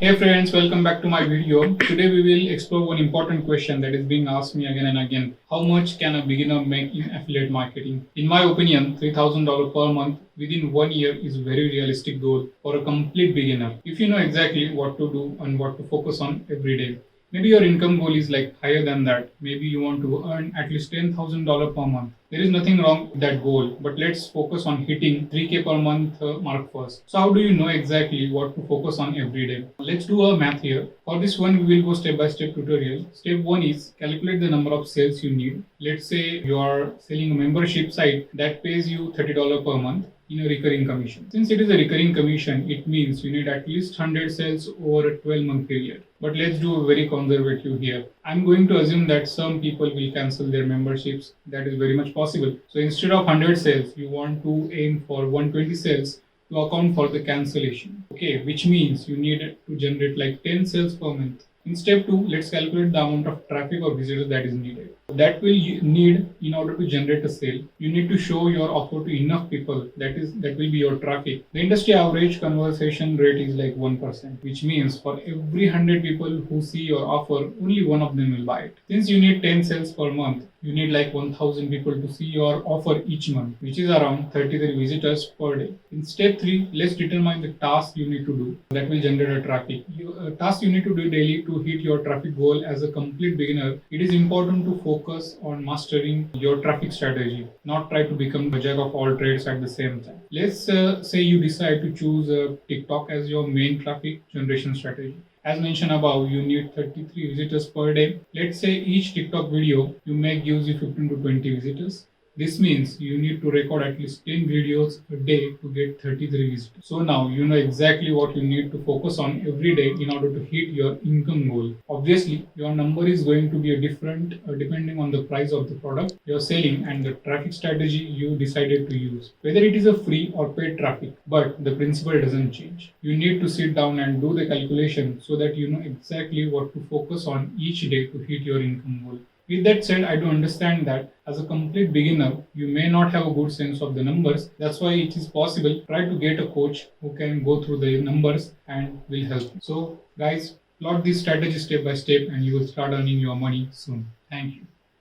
Hey friends, welcome back to my video. Today we will explore one important question that is being asked me again and again. How much can a beginner make in affiliate marketing? In my opinion, $3,000 per month within 1 year is a very realistic goal for a complete beginner. If you know exactly what to do and what to focus on every day. Maybe your income goal is like higher than that. Maybe you want to earn at least $10,000 per month. There is nothing wrong with that goal, but let's focus on hitting 3K per month mark first. So how do you know exactly what to focus on every day? Let's do a math here. For this one, we will go step by step tutorial. Step 1 is calculate the number of sales you need. Let's say you are selling a membership site that pays you $30 per month in a recurring commission. Since it is a recurring commission, it means you need at least 100 sales over a 12-month period. But let's do a very conservative here. I'm going to assume that some people will cancel their memberships. That is very much possible. So instead of 100 sales, you want to aim for 120 sales to account for the cancellation. Okay, which means you need to generate like 10 sales per month. In step 2, let's calculate the amount of traffic or visitors that is needed. That will need in order to generate a sale. You need to show your offer to enough people. That will be your traffic. The industry average conversion rate is like 1%, which means for every 100 people who see your offer, only one of them will buy it. Since you need 10 sales per month, you need like 1,000 people to see your offer each month, which is around 33 visitors per day. In step 3, let's determine the task you need to do that will generate a traffic. Task you need to do daily to hit your traffic goal. As a complete beginner, it is important to focus on mastering your traffic strategy, not try to become a jack of all trades at the same time. Let's say you decide to choose TikTok as your main traffic generation strategy. As mentioned above, you need 33 visitors per day. Let's say each TikTok video you make gives you 15 to 20 visitors. This means you need to record at least 10 videos a day to get 33 visitors. So now you know exactly what you need to focus on every day in order to hit your income goal. Obviously, your number is going to be different depending on the price of the product you're selling and the traffic strategy you decided to use. Whether it is a free or paid traffic, but the principle doesn't change. You need to sit down and do the calculation so that you know exactly what to focus on each day to hit your income goal. With that said, I do understand that as a complete beginner, you may not have a good sense of the numbers. That's why it is possible. Try to get a coach who can go through the numbers and will help you. So guys, plot this strategy step by step and you will start earning your money soon. Thank you.